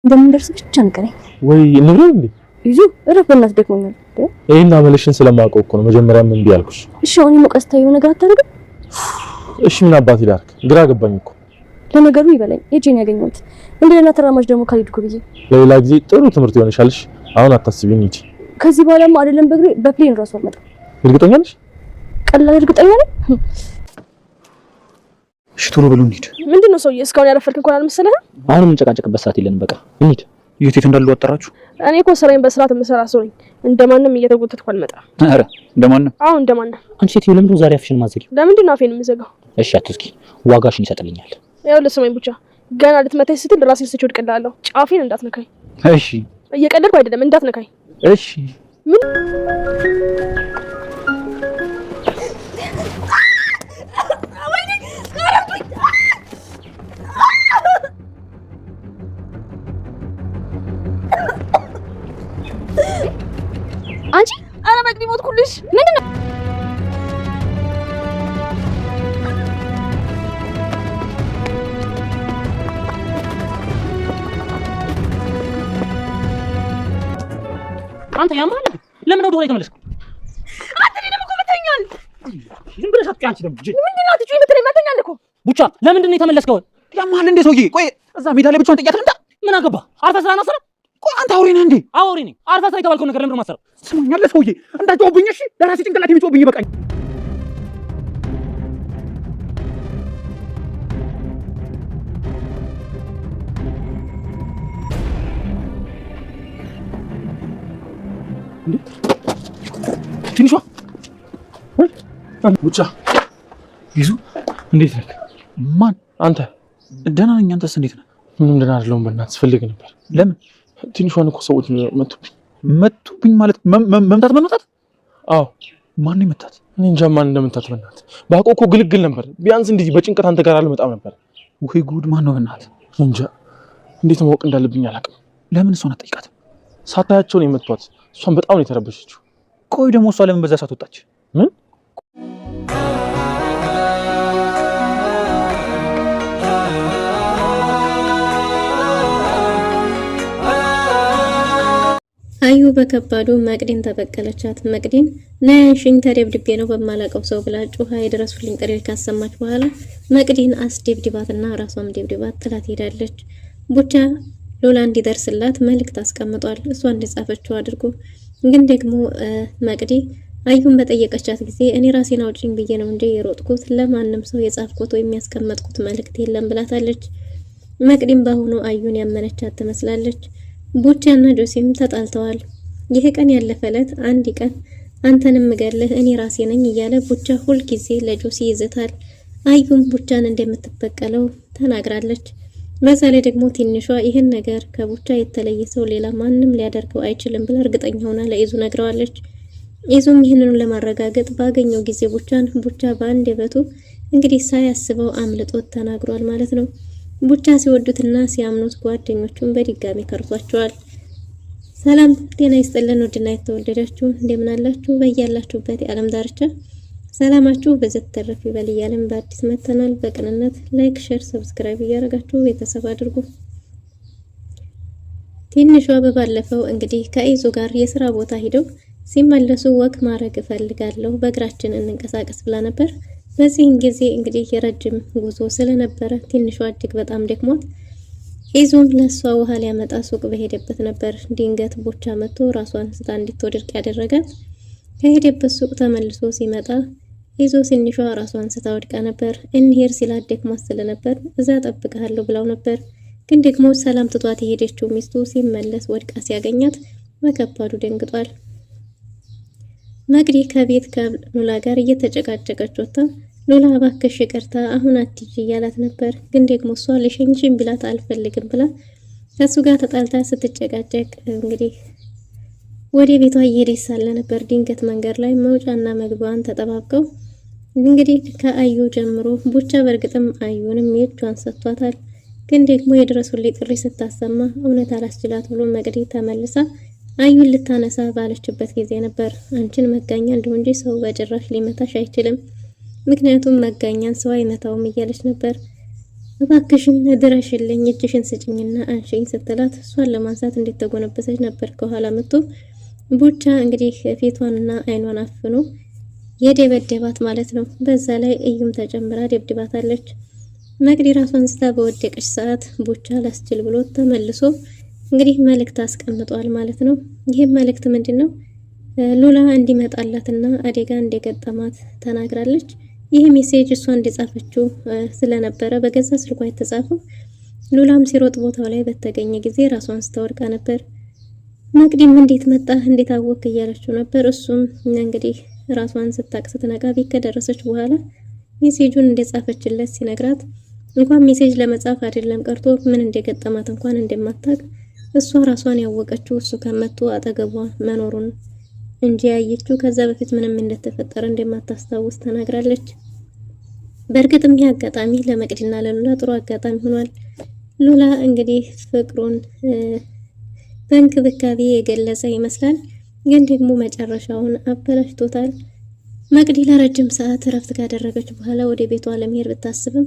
እንደምንደርስ ብቻ ንገረኝ። ወይ እንብረው እንዴ? ይዙ እረፈናት ደክሞኛል። ይሄን አመለሽን ስለማውቀው እኮ ነው መጀመሪያም እንቢ ያልኩሽ። እሺ አሁን ሞቀስታዩ ነገር አታርግም? እሺ ምን አባት ይላርክ? ግራ ገባኝ እኮ። ለነገሩ ይበለኝ እጄን ያገኘሁት እንደና ተራማጅ ደግሞ ካልሄድኩ ብዬ ለሌላ ጊዜ ጥሩ ትምህርት ይሆንሻልሽ። አሁን አታስቢኝ እንጂ ከዚህ በኋላማ አይደለም በእግሬ በፕሌን ራሱ አልመጣም። እርግጠኛ ነሽ? ቀላል እርግጠኛ ነኝ። እሺ ቶሎ በሉ እንሂድ። ምንድነው ሰውዬ እስካሁን ያረፈልክ እንኳን አልመሰለህም? አሁን የምንጨቃጨቅበት ሰዓት የለንም። በቃ እንሂድ። የት እንዳሉ አጠራችሁ? እኔ እኮ ስራዬን በስርዓት የምሰራ ሰው ነኝ። እንደማንም እየተጎተትኩ አልመጣም። ኧረ እንደማንም? አዎ እንደማንም። አንቺ ሴትዮ ለምንድነው ዛሬ አፍሽን ማዘጊው? ለምንድን ነው አፌን የምዘጋው? እሺ አትስኪ፣ ዋጋሽን ይሰጥልኛል። ይኸውልህ ስማኝ ብቻ ገና ልትመታኝ ስትል ራሴን ስቼ ወድቅልሃለሁ። ጫፌን እንዳትነካኝ። እሺ እየቀለድኩ አይደለም፣ እንዳትነካኝ። እሺ ምን አንቺ አረ መቅዲ ሞትኩልሽ። ምንድነው? አንተ ያማል ለምን ወደ ኋላ ተመለስኩ? አንተ ደግሞ ቆመተኛል። ዝም ብለሽ አትጫ። አንቺ ደግሞ ምንድነው አትጩይ? የምትለኝ መተኛል እኮ ቡቻ። ለምንድን ነው የተመለስከው? ያማል እንዴ ሰውዬ? ቆይ እዛ ሜዳ ላይ ብቻውን ጥያት እንዳ ምን አገባ? አርፈህ ስራ ነው ስራ። ቆይ አንተ አውሬ ነህ እንዴ? አውሬ ነኝ። አርፈህ ስራ የተባልከው ነገር ለምን ነው ማሰረው? ስማኛለህ ሰውዬ፣ እንዳትጮህብኝ እሺ? ለራሴ ጭንቅላት የሚጮህብኝ ይበቃኝ። ትንሿ ቡቻ ይዙ እንዴት ነህ? ማን? አንተ? ደህና ነኝ። አንተስ እንዴት ነህ? ምንም ደህና አይደለሁም። በእናትህ ስፈልግ ነበር። ለምን? ትንሿን እኮ ሰዎች መቱብኝ ማለት መምታት? አዎ። ማን ነው የመታት? እኔ እንጃ ማን እንደመታት። በእናትህ ባውቀው እኮ ግልግል ነበር። ቢያንስ እንዲህ በጭንቀት አንተ ጋር አልመጣም ነበር። ወይ ጉድ! ማን ነው በእናትህ? እንጃ እንዴት ማወቅ እንዳለብኝ አላውቅም። ለምን እሷን አትጠይቃትም? ሳታያቸው ነው የመቷት። እሷን በጣም ነው የተረበሸችው። ቆይ ደግሞ እሷ ለምን በዛ ሰዓት ወጣች? ምን? አዩ በከባዱ መቅዲን ተበቀለቻት። መቅዲን ናያንሽኝ ተደብድቤ ነው በማላቀው ሰው ብላ ጩሃ የድረሱልኝ ጥሪ ካሰማች በኋላ መቅዲን አስደብድባትና ራሷም ደብድባት ጥላት ሄዳለች። ቡቻ ሎላ እንዲደርስላት መልእክት አስቀምጧል። እሷ እንደጻፈችው አድርጎ ግን ደግሞ መቅዲ አዩን በጠየቀቻት ጊዜ እኔ ራሴን አውጭኝ ብዬ ነው እንጂ የሮጥኩት ለማንም ሰው የጻፍኩት ወይም ያስቀመጥኩት መልእክት የለም ብላታለች። መቅዲም በአሁኑ አዩን ያመነቻት ትመስላለች። ቡቻና ጆሲም ተጣልተዋል። ይህ ቀን ያለፈለት አንድ ቀን አንተንም ምገልህ እኔ ራሴ ነኝ እያለ ቡቻ ሁል ጊዜ ለጆሲ ይዝታል። አዩም ቡቻን እንደምትበቀለው ተናግራለች። በዛ ላይ ደግሞ ትንሿ ይህን ነገር ከቡቻ የተለየ ሰው ሌላ ማንም ሊያደርገው አይችልም ብላ እርግጠኛ ሆና ለኢዙ ነግረዋለች። ኢዙም ይህንኑ ለማረጋገጥ ባገኘው ጊዜ ቡቻ በአንደበቱ እንግዲህ ሳያስበው አምልጦት ተናግሯል ማለት ነው። ቡቻ ሲወዱትና ሲያምኑት ጓደኞቹን በድጋሚ ከርቷቸዋል። ሰላም ጤና ይስጥልን ውድና የተወደዳችሁ እንደምን አላችሁ? በያላችሁበት የዓለም ዳርቻ ሰላማችሁ በዘት ተረፍ ይበል እያልን በአዲስ መተናል። በቅንነት ላይክ፣ ሼር፣ ሰብስክራይብ እያደረጋችሁ ቤተሰብ አድርጉ። ትንሿ በባለፈው እንግዲህ ከኢዙ ጋር የሥራ ቦታ ሂደው ሲመለሱ ወክ ማድረግ እፈልጋለሁ በእግራችን እንንቀሳቀስ ብላ ነበር። በዚህን ጊዜ እንግዲህ የረጅም ጉዞ ስለነበረ ትንሿ እጅግ በጣም ደክሟት ኢዙም ለሷ ውሃ ሊያመጣ ሱቅ በሄደበት ነበር ድንገት ቡቻ መጥቶ ራሷን ስታ እንድትወድቅ ያደረጋት። ከሄደበት ሱቅ ተመልሶ ሲመጣ ኢዙ ትንሿ ራሷን ስታ ወድቃ ነበር። እንሄድ ሲላት ደክሟት ስለነበር እዛ ጠብቀሃለሁ ብላው ነበር። ግን ደግሞ ሰላም ትቷት የሄደችው ሚስቱ ሲመለስ ወድቃ ሲያገኛት በከባዱ ደንግጧል። መቅዲ ከቤት ከሉላ ጋር እየተጨቃጨቀች ወጣ። ሉላ እባክሽ ይቅርታ አሁን አትጂ እያላት ነበር። ግን ደግሞ እሷ ልሸኝሽም ብላት አልፈልግም ብላ ከሱ ጋር ተጣልታ ስትጨቃጨቅ እንግዲህ ወደ ቤቷ እየሄደች ሳለ ነበር ድንገት መንገድ ላይ መውጫና መግቢያዋን ተጠባብቀው እንግዲህ ከአዩ ጀምሮ ቡቻ በእርግጥም አዩንም የእጇን ሰጥቷታል። ግን ደግሞ የድረሱልኝ ጥሪ ስታሰማ እውነት አላስችላት ብሎ መቅዲ ተመልሳ አዩን ልታነሳ ባለችበት ጊዜ ነበር አንቺን መጋኛ እንደው እንጂ ሰው በጭራሽ ሊመታሽ አይችልም፣ ምክንያቱም መጋኛን ሰው አይመታውም እያለች ነበር። እባክሽን ድረሽልኝ እጅሽን ስጭኝና አንሺኝ ስትላት እሷን ለማንሳት እንዴት ተጎነበሰች ነበር ከኋላ መጥቶ ቡቻ እንግዲህ ፊቷንና አይኗን አፍኖ የደበደባት ማለት ነው። በዛ ላይ እዩም ተጨምራ ደብድባታለች። መቅዲ ራሷን ስታ በወደቀች ሰዓት ቡቻ ላስችል ብሎ ተመልሶ እንግዲህ መልእክት አስቀምጧል ማለት ነው። ይሄ መልእክት ምንድነው? ሉላ እንዲመጣላትና አደጋ እንደገጠማት ተናግራለች። ይህ ሜሴጅ እሷ እንደጻፈችው ስለነበረ በገዛ ስልኳ የተጻፈው ሉላም ሲሮጥ ቦታው ላይ በተገኘ ጊዜ ራሷን ስተወድቃ ነበር። መቅዲም እንዴት መጣ እንዴት አወቅ እያለችው ነበር። እሱም እንግዲህ ራሷን ስታቅ ስትነቃ ቤት ከደረሰች በኋላ ሜሴጁን እንደጻፈችለት ሲነግራት እንኳን ሜሴጅ ለመጻፍ አይደለም ቀርቶ ምን እንደገጠማት እንኳን እንደማታውቅ እሷ ራሷን ያወቀችው እሱ ከመቶ አጠገቧ መኖሩን እንጂ ያየችው ከዛ በፊት ምንም እንደተፈጠረ እንደማታስታውስ ተናግራለች። በእርግጥም ይህ አጋጣሚ ለመቅዲና ለሉላ ጥሩ አጋጣሚ ሆኗል። ሉላ እንግዲህ ፍቅሩን በእንክብካቤ የገለጸ ይመስላል፣ ግን ደግሞ መጨረሻውን አበላሽቶታል። መቅዲ ለረጅም ሰዓት እረፍት ካደረገች በኋላ ወደ ቤቷ ለመሄድ ብታስብም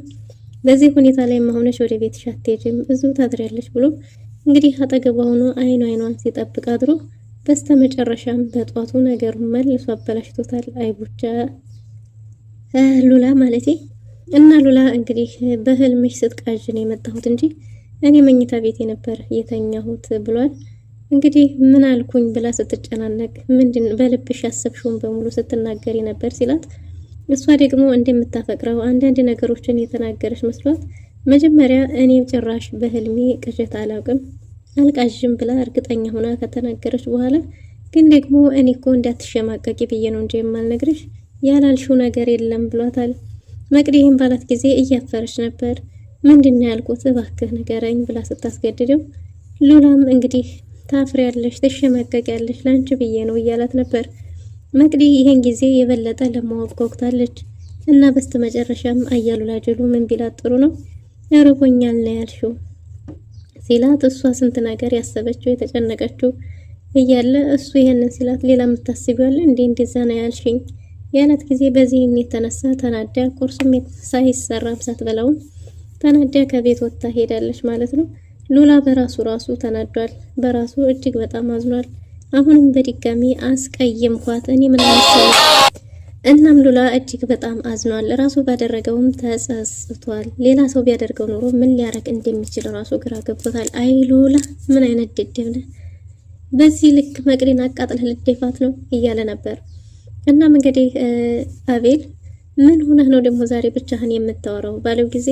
በዚህ ሁኔታ ላይ መሆነች ወደ ቤትሽ አትሄጂም እዚሁ ታድሪያለሽ ብሎ እንግዲህ አጠገቧ ሆኖ አይኗን ሲጠብቅ አድሮ በስተመጨረሻም በጧቱ ነገሩን መልሶ አበላሽቶታል። አይቡቻ ሉላ ማለቴ እና ሉላ እንግዲህ በህልምሽ ስትቃዥ ነው የመጣሁት እንጂ እኔ መኝታ ቤቴ ነበር የተኛሁት ብሏል። እንግዲህ ምን አልኩኝ ብላ ስትጨናነቅ ምንድን በልብሽ ያሰብሽውን በሙሉ ስትናገሪ ነበር ሲላት እሷ ደግሞ እንደምታፈቅረው አንዳንድ ነገሮችን የተናገረች መስሏት መጀመሪያ እኔ ጭራሽ በህልሜ ቅዠት አልቃዥም ብላ እርግጠኛ ሆና ከተናገረች በኋላ ግን ደግሞ እኔ እኮ እንዳትሸማቀቂ ብዬ ነው እንጂ የማልነግርሽ ያላልሽው ነገር የለም ብሏታል። መቅዲ ይህን ባላት ጊዜ እያፈረች ነበር። ምንድነው ያልኩት እባክህ ንገረኝ ብላ ስታስገድደው ሉላም እንግዲህ ታፍሪያለሽ ትሸማቀቂያለሽ ላንቺ ብዬ ነው እያላት ነበር። መቅዲ ይሄን ጊዜ የበለጠ ለማወቅ ጓጉታለች እና በስተመጨረሻም አያሉ ላጀሉ ምን ቢላት ጥሩ ነው ያረቦኛል ነው ያልሽው ሲላት እሷ ስንት ነገር ያሰበችው የተጨነቀችው እያለ እሱ ይሄንን ሲላት ሌላ የምታስቢው አለ እንዴ እንደዛ ነው ያልሽኝ ያላት ጊዜ በዚህ የተነሳ ተናዳ ቁርሱም ሳይሰራም ሳትበላው ተናዳ ከቤት ወጣ ሄዳለች ማለት ነው። ሉላ በራሱ ተናዷል። በራሱ እጅግ በጣም አዝኗል። አሁንም በድጋሚ አስቀየምኳት እኔ ምን አሰብ እናም ሉላ እጅግ በጣም አዝኗል። ራሱ ባደረገውም ተጸጽቷል። ሌላ ሰው ቢያደርገው ኖሮ ምን ሊያረግ እንደሚችል ራሱ ግራ ገብቶታል። አይ ሉላ ምን አይነት ድድብ ነህ፣ በዚህ ልክ መቅዲን አቃጥለህ ልደፋት ነው እያለ ነበር። እናም እንግዲህ አቤል ምን ሆነህ ነው ደግሞ ዛሬ ብቻህን የምታወራው ባለው ጊዜ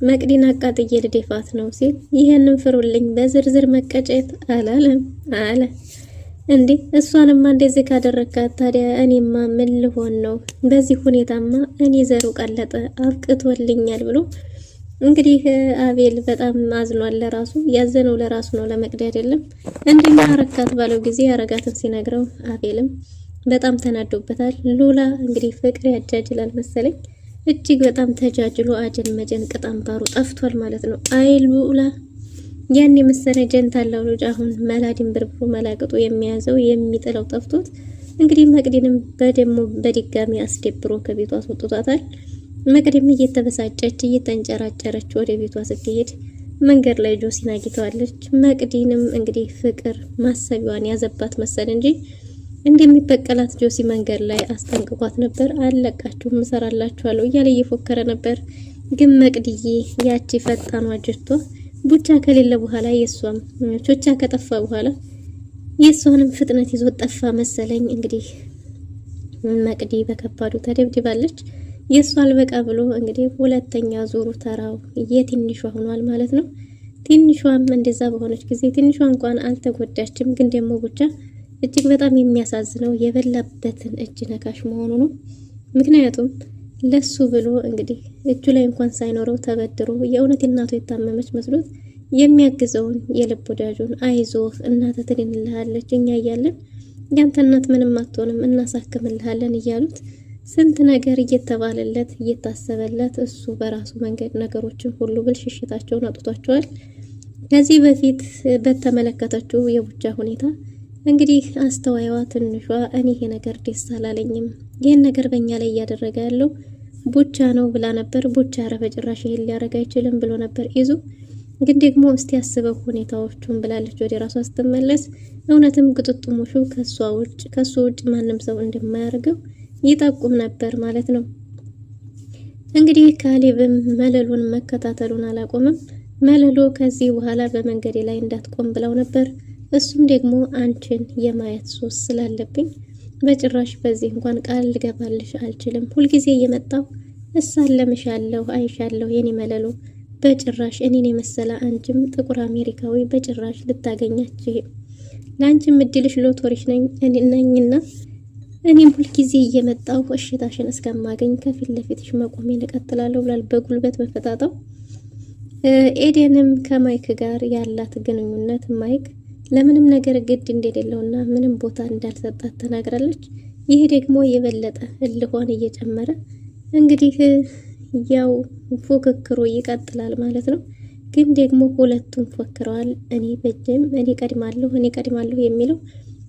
መቅዲን አቃጥዬ ልደፋት ነው ሲል ይሄንን ፍሩልኝ በዝርዝር መቀጨት አላለም አለ። እንዴ እሷንማ እንደዚህ ካደረካት ታዲያ እኔማ ምን ልሆን ነው? በዚህ ሁኔታማ እኔ ዘሩ ቀለጠ አብቅቶልኛል ብሎ እንግዲህ አቤል በጣም አዝኗል። ለራሱ ያዘነው ለራሱ ነው ለመቅዲ አይደለም። እንደማ አረካት ባለው ጊዜ ያረጋትን ሲነግረው አቤልም በጣም ተናዶበታል። ሉላ እንግዲህ ፍቅር ያጃጅላል መሰለኝ እጅግ በጣም ተጃጅሎ አጀን መጀን ቅጣምባሩ ጠፍቷል ማለት ነው። አይ ሉላ ያን የመሰለ ጀንታላው ልጅ አሁን መላድን ብርብሩ መላቅጡ የሚያዘው የሚጥለው ጠፍቶት እንግዲህ መቅዲንም በድጋሚ አስደብሮ ከቤቷ አስወጥቷታል። መቅዲም እየተበሳጨች እየተንጨራጨረች ወደ ቤቷ ስትሄድ መንገድ ላይ ጆሲን አግኝተዋለች። መቅዲንም እንግዲህ ፍቅር ማሰቢዋን ያዘባት መሰል እንጂ እንደሚበቀላት ጆሲ መንገድ ላይ አስጠንቅቋት ነበር። አለቃችሁ ምሰራላችኋለሁ እያለ እየፎከረ ነበር። ግን መቅዲዬ ያቺ ፈጣኗ ጅርቷ ቡቻ ከሌለ በኋላ የሷም ቾቻ ከጠፋ በኋላ የሷንም ፍጥነት ይዞ ጠፋ መሰለኝ። እንግዲህ መቅዲ በከባዱ ተደብድባለች። የሷ አልበቃ ብሎ እንግዲህ ሁለተኛ ዙሩ ተራው የትንሿ ሆኗል ማለት ነው። ትንሿም እንደዛ በሆነች ጊዜ ትንሿ እንኳን አልተጎዳችም። ግን ደግሞ ቡቻ እጅግ በጣም የሚያሳዝነው የበላበትን እጅ ነካሽ መሆኑ ነው። ምክንያቱም ለሱ ብሎ እንግዲህ እጁ ላይ እንኳን ሳይኖረው ተበድሮ የእውነት እናቱ የታመመች መስሎት የሚያግዘውን የልብ ወዳጁን አይዞህ እናትህ ትድንልሃለች እኛ እያለን ያንተ እናት ምንም አትሆንም እናሳክምልሃለን እያሉት ስንት ነገር እየተባለለት እየታሰበለት እሱ በራሱ መንገድ ነገሮችን ሁሉ ብልሽሽታቸውን አጥቷቸዋል። ከዚህ በፊት በተመለከተችው የቡቻ ሁኔታ እንግዲህ አስተዋይዋ ትንሿ እኔ ይሄ ነገር ደስ አላለኝም፣ ይሄን ነገር በእኛ ላይ እያደረገ ያለው ቡቻ ነው ብላ ነበር። ቡቻ ኧረ በጭራሽ ይሄን ሊያረግ አይችልም ብሎ ነበር ኢዙ። ግን ደግሞ እስቲ ያስበው ሁኔታዎቹን ብላለች ወደ ራሷ ስትመለስ። እውነትም ግጥጥሞሹ ከሱ ውጭ ማንም ሰው እንደማያደርገው ይጠቁም ነበር ማለት ነው። እንግዲህ ካሌብም መለሉን መከታተሉን አላቆምም። መለሉ ከዚህ በኋላ በመንገዴ ላይ እንዳትቆም ብለው ነበር። እሱም ደግሞ አንቺን የማየት ሱስ ስላለብኝ በጭራሽ በዚህ እንኳን ቃል ልገባልሽ አልችልም። ሁልጊዜ እየመጣው እሳለምሻለሁ፣ አይሻለሁ የኔ መለሉ፣ በጭራሽ እኔን የመሰለ አንቺም ጥቁር አሜሪካዊ በጭራሽ ልታገኛች፣ ለአንቺም እድልሽ ሎቶሪሽ ነኝና እኔም ሁልጊዜ እየመጣው እሽታሽን እስከማገኝ ከፊት ለፊትሽ መቆሜን እቀጥላለሁ ብሏል በጉልበት በፈጣጣው። ኤደንም ከማይክ ጋር ያላት ግንኙነት ማይክ ለምንም ነገር ግድ እንደሌለውና ምንም ቦታ እንዳልሰጣት ተናግራለች። ይህ ደግሞ የበለጠ እልሆን እየጨመረ እንግዲህ ያው ፉክክሩ ይቀጥላል ማለት ነው። ግን ደግሞ ሁለቱም ፎክረዋል። እኔ በጀም እኔ ቀድማለሁ የሚለው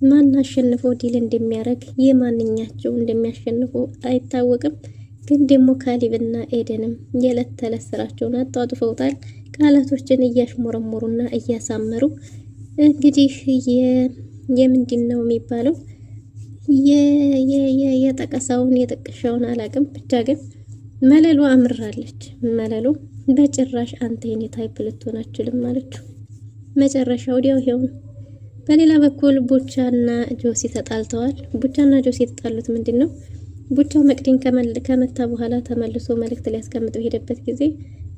ማን አሸንፎ ዲል እንደሚያደርግ የማንኛቸው እንደሚያሸንፉ አይታወቅም። ግን ደግሞ ካሌብና ኤደንም የዕለት ተዕለት ስራቸውን አጣጥፈውታል። ቃላቶችን እያሽሞረሞሩና እያሳመሩ እንግዲህ የምንድን ነው የሚባለው የጠቀሳውን የጠቀሻውን አላቅም። ብቻ ግን መለሉ አምራለች። መለሉ በጭራሽ አንተ የኔ ታይፕ ልትሆን አትችልም አለችው። መጨረሻ ወዲያው ይሄው። በሌላ በኩል ቡቻና ጆሲ ተጣልተዋል። ቡቻና ጆሲ የተጣሉት ምንድነው? ቡቻ መቅዲን ከመታ በኋላ ተመልሶ መልእክት ሊያስቀምጥ በሄደበት ጊዜ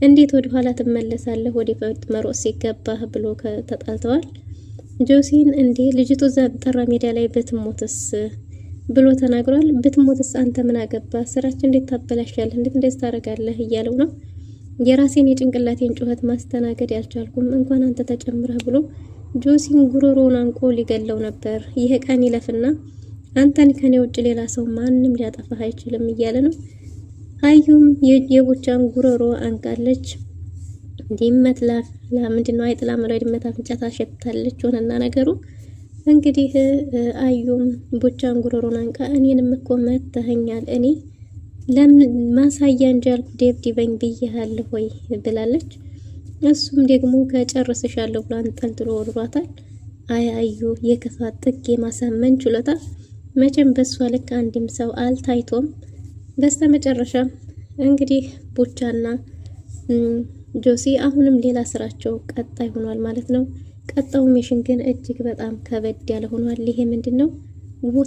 እንዴት ወደ ኋላ ትመለሳለህ ወደ ፈጥ መሮጥ ሲገባህ ብሎ ተጣልተዋል። ጆሲን እንዴ ልጅቱ እዛ ጠራ ሜዳ ላይ ብትሞትስ ብሎ ተናግሯል። ብትሞትስ አንተ ምን አገባ? ስራችን እንዴት ታበላሻለህ? እንዴት እንደዚህ ታረጋለህ? እያለው ነው። የራሴን የጭንቅላቴን ጩኸት ማስተናገድ ያልቻልኩም እንኳን አንተ ተጨምረህ ብሎ ጆሲን ጉሮሮውን አንቆ ሊገለው ነበር። ይሄ ቀን ይለፍና አንተን ከኔ ውጭ ሌላ ሰው ማንም ሊያጠፋህ አይችልም እያለ ነው። አዩም የቡቻን ጉሮሮ አንቃለች። ድመት ለምንድነው አይጥላ መለው ድመት አፍንጫ ታሸታለች ሆነና ነገሩ እንግዲህ አዩም ቡቻን ጉሮሮን አንቃ እኔንም እኮ መተኸኛል፣ እኔ ለምን ማሳያ እንጂ አልኩ ደብድበኝ ብዬሃለሁ ወይ ብላለች። እሱም ደግሞ ከጨርስሻለሁ ብሎ አንጠልጥሎ ወርሯታል። አዩ የክፋት ጥግ የማሳመን ችሎታ መቼም በሷ ልክ አንድም ሰው አልታይቶም። በስተመጨረሻ እንግዲህ ቡቻና ጆሲ አሁንም ሌላ ስራቸው ቀጣይ ሆኗል ማለት ነው። ቀጣው ሚሽን ግን እጅግ በጣም ከበድ ያለ ሆኗል። ይሄ ምንድነው?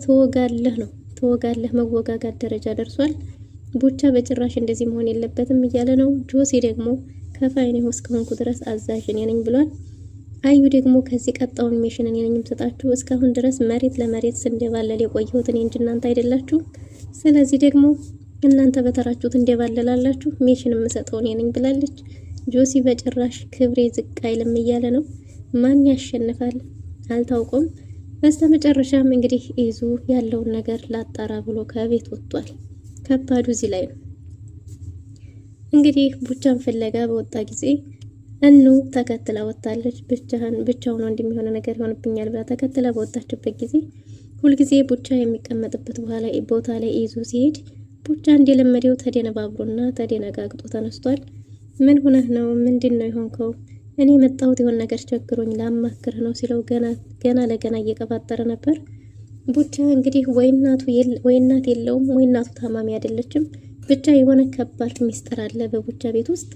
ተወጋለህ ነው። ተወጋለህ መወጋጋት ደረጃ ደርሷል። ቡቻ በጭራሽ እንደዚህ መሆን የለበትም እያለ ነው። ጆሲ ደግሞ ከፋይኔ እስከሆንኩ ድረስ አዛዥ እኔ ነኝ ብሏል። አዩ ደግሞ ከዚህ ቀጣውን ሚሽን እኔ ነኝ የምሰጣችሁ፣ እስካሁን ድረስ መሬት ለመሬት ስንደባለል የቆየሁት እኔ እንጂ እናንተ አይደላችሁ። ስለዚህ ደግሞ እናንተ በተራችሁት እንደባለላላችሁ ሚሽን የምሰጠው እኔ ነኝ ብላለች። ጆሲ በጭራሽ ክብሬ ዝቅ አይልም እያለ ነው። ማን ያሸንፋል አልታውቁም። በስተመጨረሻም እንግዲህ ኢዙ ያለውን ነገር ላጣራ ብሎ ከቤት ወጥቷል። ከባዱ እዚህ ላይ ነው። እንግዲህ ቡቻን ፍለጋ በወጣ ጊዜ እኑ ተከትላ ወጣለች። ብቻውን እንደሚሆነ ነገር ይሆንብኛል ብላ ተከትላ በወጣችበት ጊዜ ሁልጊዜ ቡቻ የሚቀመጥበት ቦታ ላይ ኢዙ ሲሄድ ቡቻ እንደለመደው ተደነባብሮና ተደነጋግጦ ተነስቷል። ምን ሆነህ ነው? ምንድነው የሆንከው? እኔ መጣሁት የሆነ ነገር ቸግሮኝ ላማክርህ ነው ሲለው ገና ለገና እየቀባጠረ ነበር። ቡቻ እንግዲህ ወይ እናት የለውም ወይ እናቱ ታማሚ አይደለችም። ብቻ የሆነ ከባድ ሚስጥር አለ በቡቻ ቤት ውስጥ።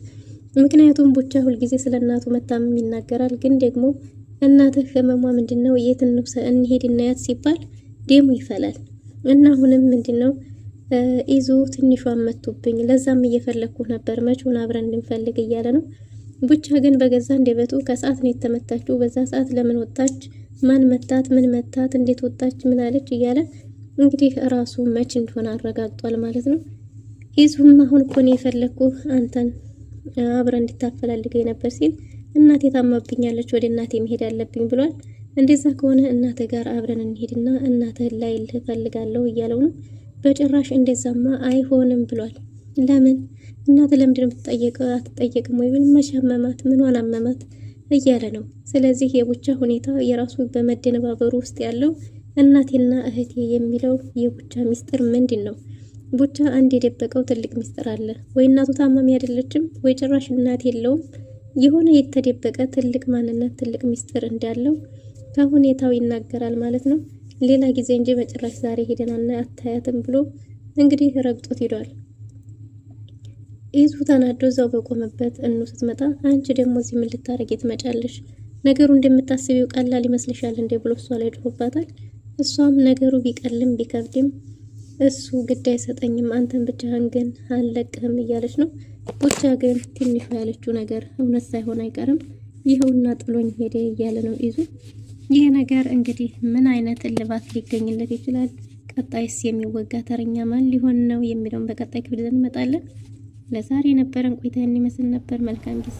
ምክንያቱም ቡቻ ሁልጊዜ ስለ እናቱ መታመም ይናገራል። ግን ደግሞ እናትህ ህመሟ ምንድነው? የት እንሄድ እናያት ሲባል ደሙ ይፈላል። እና አሁንም ምንድነው ኢዙ ትንሿን መቱብኝ፣ ለዛም እየፈለኩ ነበር መቼውን አብረን እንድንፈልግ እያለ ነው። ቡቻ ግን በገዛ እንደበቱ ከሰዓት ነው የተመታችው፣ በዛ ሰዓት ለምን ወጣች፣ ማን መታት፣ ምን መታት፣ እንዴት ወጣች፣ ምን አለች እያለ እንግዲህ ራሱ መች እንደሆነ አረጋግጧል ማለት ነው። ኢዙም አሁን እኮ ነው የፈለኩ አንተን አብረን እንድታፈላልገኝ ነበር ሲል እናቴ ታማብኛለች፣ ወደ እናቴ መሄድ አለብኝ ብሏል። እንደዛ ከሆነ እናቴ ጋር አብረን እንሄድና እናትህን ላይ ልፈልጋለሁ እያለው ነው። በጭራሽ እንደዛማ አይሆንም ብሏል። ለምን እናት ለምንድን ነው የምትጠየቀው? አትጠየቅም ወይ? መቼ አመማት? ምኗን አመማት እያለ ነው። ስለዚህ የቡቻ ሁኔታ የራሱ በመደነባበሩ ውስጥ ያለው እናቴና እህቴ የሚለው የቡቻ ሚስጥር ምንድን ነው? ቡቻ አንድ የደበቀው ትልቅ ሚስጥር አለ። ወይ እናቱ ታማሚ አይደለችም፣ ወይ ጭራሽ እናት የለውም። የሆነ የተደበቀ ትልቅ ማንነት፣ ትልቅ ሚስጥር እንዳለው ከሁኔታው ይናገራል ማለት ነው። ሌላ ጊዜ እንጂ በጭራሽ ዛሬ ሄደናና አታያትም ብሎ እንግዲህ ረግጦት ሄዷል። ኢዙ ተናዶ እዛው በቆመበት እኑ ስትመጣ አንቺ ደግሞ እዚህ ምን ልታረጊ ትመጫለሽ? ነገሩ እንደምታስቢው ቀላል ይመስልሻል እንዴ ብሎ እሷ ላይ ጮህባታል። እሷም ነገሩ ቢቀልም ቢከብድም እሱ ግድ አይሰጠኝም፣ አንተን ብቻህን ግን አልለቅህም እያለች ነው። ቡቻ ግን ትንሹ ያለችው ነገር እውነት ሳይሆን አይቀርም። ይኸውና ጥሎኝ ሄደ እያለ ነው ኢዙ። ይህ ነገር እንግዲህ ምን አይነት እልባት ሊገኝለት ይችላል? ቀጣይስ የሚወጋ ተረኛ ማን ሊሆን ነው የሚለውን በቀጣይ ክፍል ይዘን እንመጣለን። ለዛሬ የነበረን ቆይታ ይመስል ነበር። መልካም ጊዜ